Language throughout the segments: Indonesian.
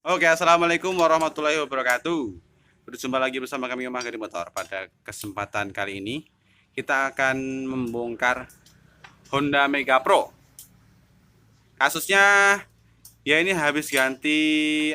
Oke, assalamualaikum warahmatullahi wabarakatuh. Berjumpa lagi bersama kami Omah Gari Motor. Pada kesempatan kali ini kita akan membongkar Honda Mega Pro. Kasusnya ya ini habis ganti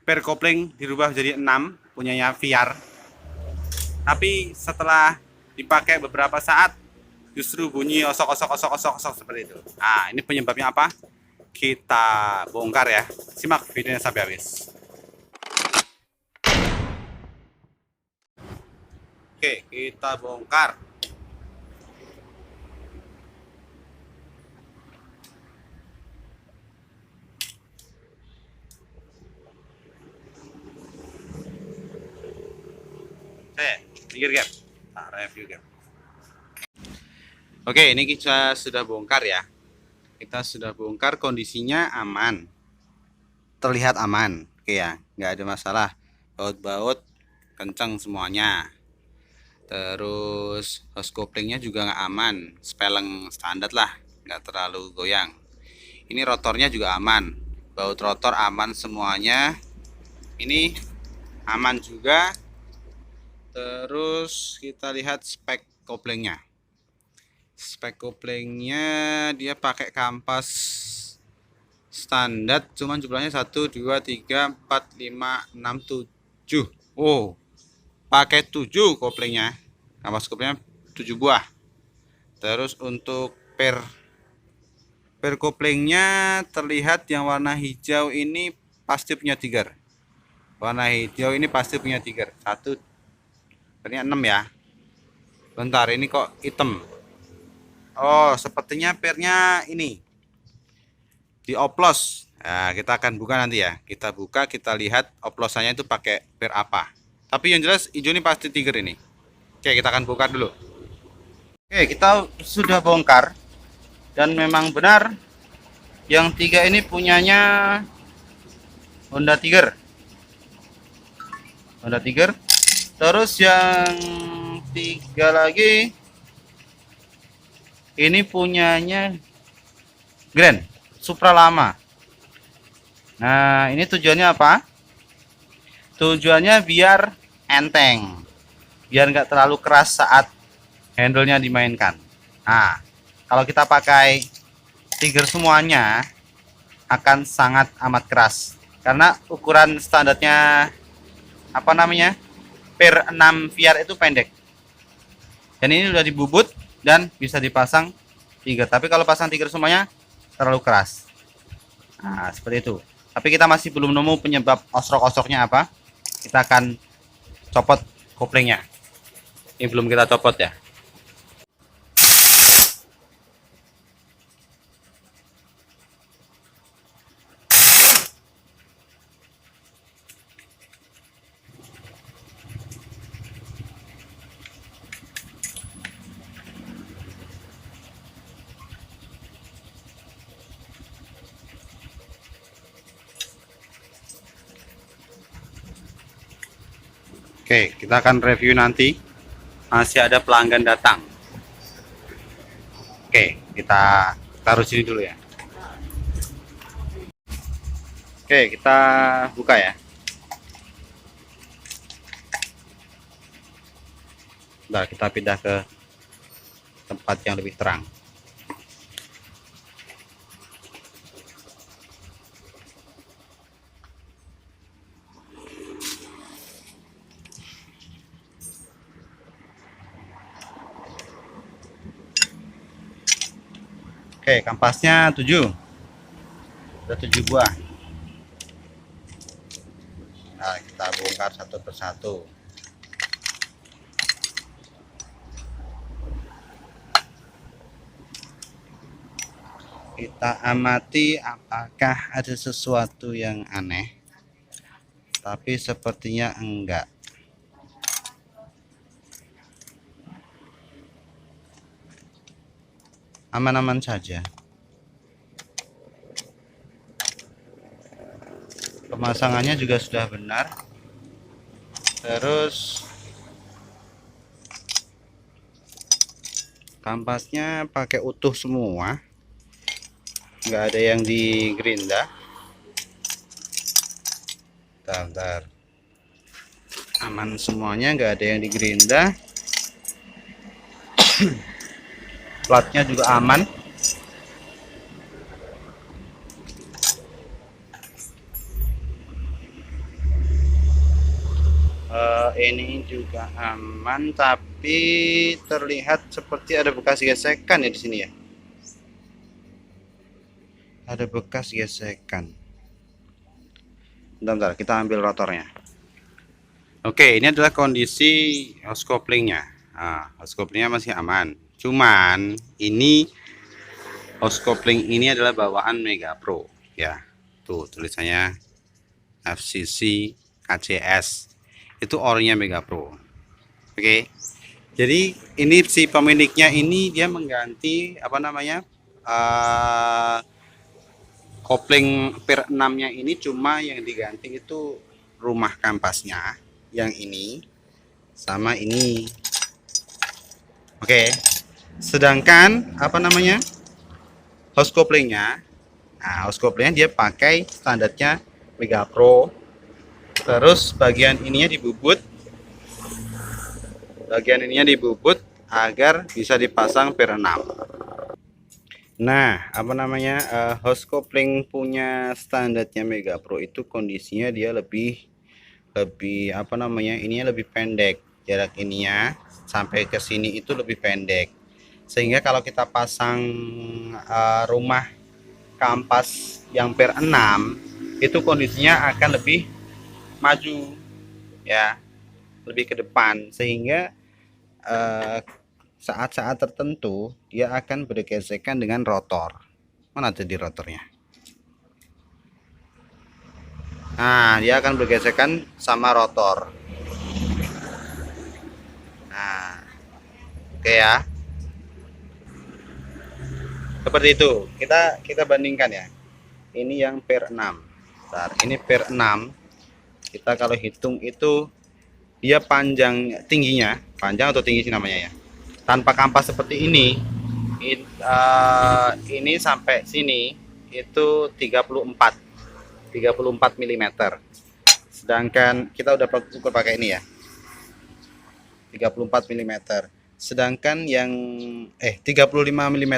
per kopling dirubah jadi 6 punyanya VR. Tapi setelah dipakai beberapa saat justru bunyi osok seperti itu. Nah, ini penyebabnya apa? Kita bongkar ya. Simak videonya sampai habis. Oke, kita bongkar. Pinggir gap. Nah, review gap. Oke, ini kita sudah bongkar ya. Kita sudah bongkar, kondisinya aman, terlihat aman. Oke ya, nggak ada masalah. Baut-baut kencang semuanya. Terus hose koplingnya juga nggak aman, speleng standar lah, nggak terlalu goyang. Ini rotornya juga aman, baut rotor aman semuanya. Ini aman juga. Terus kita lihat spek koplingnya. Spek koplingnya dia pakai kampas standar, cuman jumlahnya 1 2 3 4 5 6 7. Oh, pakai 7 koplingnya. Kampas koplingnya 7 buah. Terus untuk per koplingnya terlihat yang warna hijau ini pasti punya tiger. Warna hijau ini pasti punya tiger. 1 ini 6 ya. Bentar, ini kok hitam. Oh, sepertinya pernya ini dioplos. Nah, kita akan buka nanti ya. Kita buka, kita lihat oplosannya itu pakai per apa. Tapi yang jelas hijau ini pasti tiger ini. Oke, kita akan buka dulu. Oke, kita sudah bongkar. Dan memang benar yang 3 ini punyanya Honda Tiger. Honda Tiger. Terus yang 3 lagi ini punyanya Grand Supra lama. Nah, ini tujuannya apa? Tujuannya biar enteng, biar nggak terlalu keras saat handle-nya dimainkan. Nah, kalau kita pakai Tiger semuanya akan sangat amat keras karena ukuran standarnya per 6 VR itu pendek. Dan ini sudah dibubut dan bisa dipasang Tiger. Tapi kalau pasang Tiger semuanya terlalu keras. Nah, seperti itu. Tapi kita masih belum nemu penyebab osrok-osroknya apa. Kita akan copot koplingnya. Ini belum kita copot ya. Oke, kita akan review nanti. Masih ada pelanggan datang. Oke, kita taruh sini dulu ya. Oke, kita buka ya. Bentar, kita pindah ke tempat yang lebih terang. Oke, kampasnya 7. Ada 7 buah. Nah, kita bongkar satu persatu. Kita amati apakah ada sesuatu yang aneh. Tapi sepertinya enggak. Aman-aman saja. Pemasangannya juga sudah benar. Terus Kampasnya pakai utuh semua, nggak ada yang di gerinda. Bentar. Aman semuanya, nggak ada yang di gerinda. Platnya juga aman. Ini juga aman, tapi terlihat seperti ada bekas gesekan ya di sini ya. Ada bekas gesekan. Bentar, kita ambil rotornya. Oke, ini adalah kondisi hose couplingnya. Nah, hose couplingnya masih aman. Cuman ini hose coupling ini adalah bawaan Mega Pro ya. Tuh tulisannya FCC KCS. Itu orinya Mega Pro. Oke. Jadi ini si pemiliknya ini dia mengganti apa namanya? Kopling per 6-nya ini cuma yang diganti itu rumah kampasnya yang ini sama ini. Oke. Sedangkan apa namanya? Hose couplingnya. Nah, hose couplingnya dia pakai standarnya Mega Pro. Terus bagian ininya dibubut. Bagian ininya dibubut agar bisa dipasang per 6. Nah, apa namanya? Hose coupling punya standarnya Mega Pro itu kondisinya dia lebih apa namanya? Ininya lebih pendek. Jarak ininya sampai ke sini itu lebih pendek. Sehingga kalau kita pasang rumah kampas yang per 6 itu kondisinya akan lebih maju ya, lebih ke depan, sehingga saat-saat tertentu dia akan bergesekan dengan rotor. Mana tadi rotornya? Nah, dia akan bergesekan sama rotor. Nah, oke ya. Seperti itu. Kita bandingkan ya. Ini yang per 6. Bentar, ini per 6. Kita kalau hitung itu dia panjang tingginya, panjang atau tinggi sih namanya ya. Tanpa kampas seperti ini sampai sini itu 34 mm. Sedangkan kita udah ukur pakai ini ya. 34 mm. Sedangkan yang 35 mm.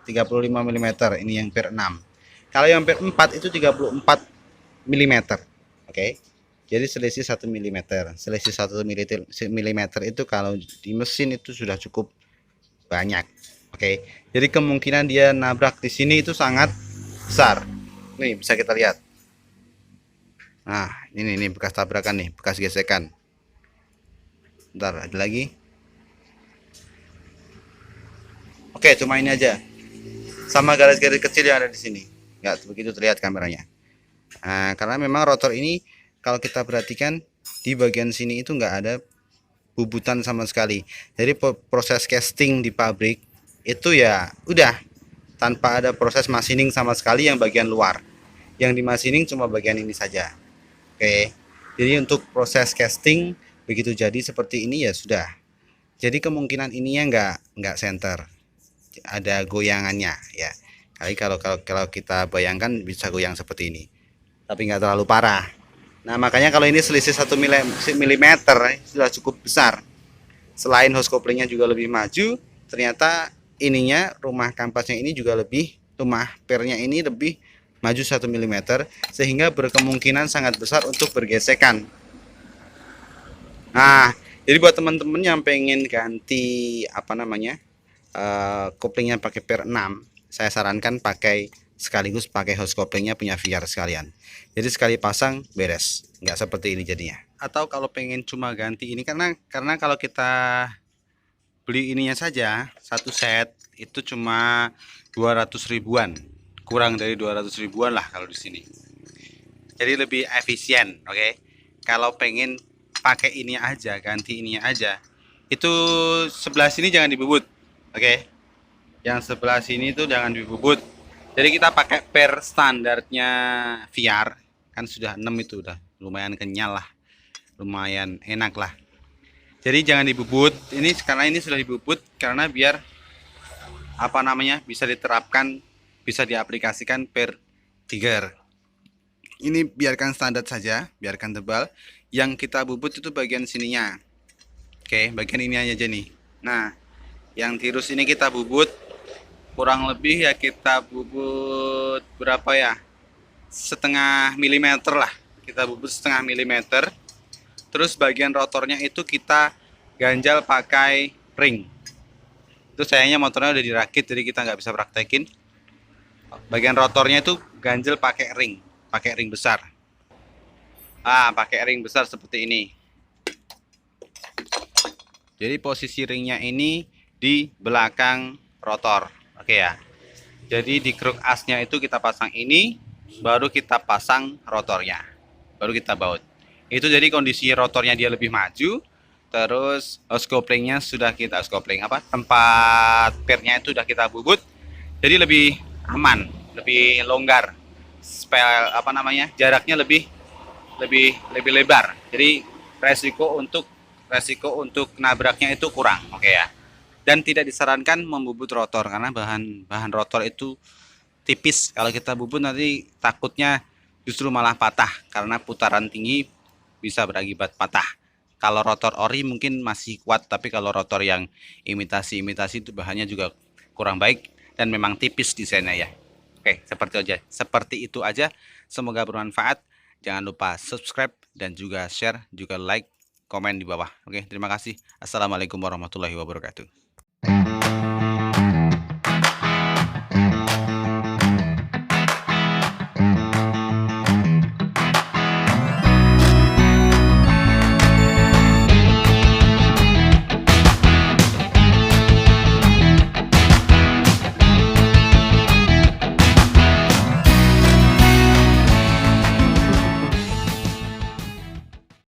35 mm ini yang per 6. Kalau yang per 4 itu 34 mm. Oke. Jadi selisih 1 mm. Selisih 1 mm itu kalau di mesin itu sudah cukup banyak. Oke. Jadi kemungkinan dia nabrak di sini itu sangat besar. Nih bisa kita lihat. Nah, ini bekas tabrakan nih, bekas gesekan. Bentar, ada lagi. Oke, cuma ini aja. Sama garis-garis kecil yang ada di sini. Nggak begitu terlihat kameranya. Nah, karena memang rotor ini kalau kita perhatikan di bagian sini itu nggak ada bubutan sama sekali. Jadi proses casting di pabrik itu ya udah tanpa ada proses machining sama sekali yang bagian luar. Yang di machining cuma bagian ini saja. Oke. Jadi untuk proses casting begitu jadi seperti ini ya sudah. Jadi kemungkinan ininya nggak center. Ada goyangannya ya. Kali kalau kita bayangkan bisa goyang seperti ini. Tapi nggak terlalu parah. Nah, makanya kalau ini selisih 1 mm sudah cukup besar. Selain hose couplingnya juga lebih maju, ternyata ininya rumah kampasnya ini juga rumah pernya ini lebih maju 1 mm, sehingga berkemungkinan sangat besar untuk bergesekan. Nah, jadi buat teman-teman yang pengen ganti apa namanya couplingnya pakai per 6, saya sarankan sekaligus pakai hose couplingnya punya VR sekalian. Jadi sekali pasang beres, nggak seperti ini jadinya. Atau kalau pengen cuma ganti ini karena kalau kita beli ininya saja satu set itu cuma 200 ribuan, kurang dari 200 ribuan lah kalau di sini. Jadi lebih efisien, oke. Kalau pengen pakai ini aja, ganti ininya aja, itu sebelah sini jangan dibubut, oke. Yang sebelah sini tuh jangan dibubut. Jadi kita pakai per standarnya VR kan sudah 6 itu udah lumayan kenyal lah, lumayan enak lah. Jadi jangan dibubut ini karena ini sudah dibubut karena biar bisa diterapkan, bisa diaplikasikan per digger. Ini biarkan standar saja, biarkan tebal. Yang kita bubut itu bagian sininya. Oke, bagian ini aja nih. Nah, yang tirus ini kita bubut kurang lebih ya, kita bubut berapa ya? Setengah milimeter lah. Kita bubut setengah milimeter. Terus bagian rotornya itu kita ganjal pakai ring. Itu sayangnya motornya udah dirakit, jadi kita nggak bisa praktekin. Bagian rotornya itu ganjel pakai ring besar. Pakai ring besar seperti ini. Jadi posisi ringnya ini di belakang rotor. Oke ya. Jadi di kruk asnya itu kita pasang ini, baru kita pasang rotornya. Baru kita baut. Itu jadi kondisi rotornya dia lebih maju. Terus skoplingnya sudah kita tempat pernya itu sudah kita bubut. Jadi lebih aman, lebih longgar. Jaraknya lebih lebar. Jadi resiko untuk nabraknya itu kurang. Oke ya. Dan tidak disarankan membubut rotor karena bahan rotor itu tipis. Kalau kita bubut nanti takutnya justru malah patah karena putaran tinggi bisa berakibat patah. Kalau rotor ori mungkin masih kuat, tapi kalau rotor yang imitasi itu bahannya juga kurang baik dan memang tipis desainnya ya. Oke, seperti itu aja. Semoga bermanfaat. Jangan lupa subscribe dan juga share, juga like, komen di bawah. Oke, terima kasih. Assalamualaikum warahmatullahi wabarakatuh.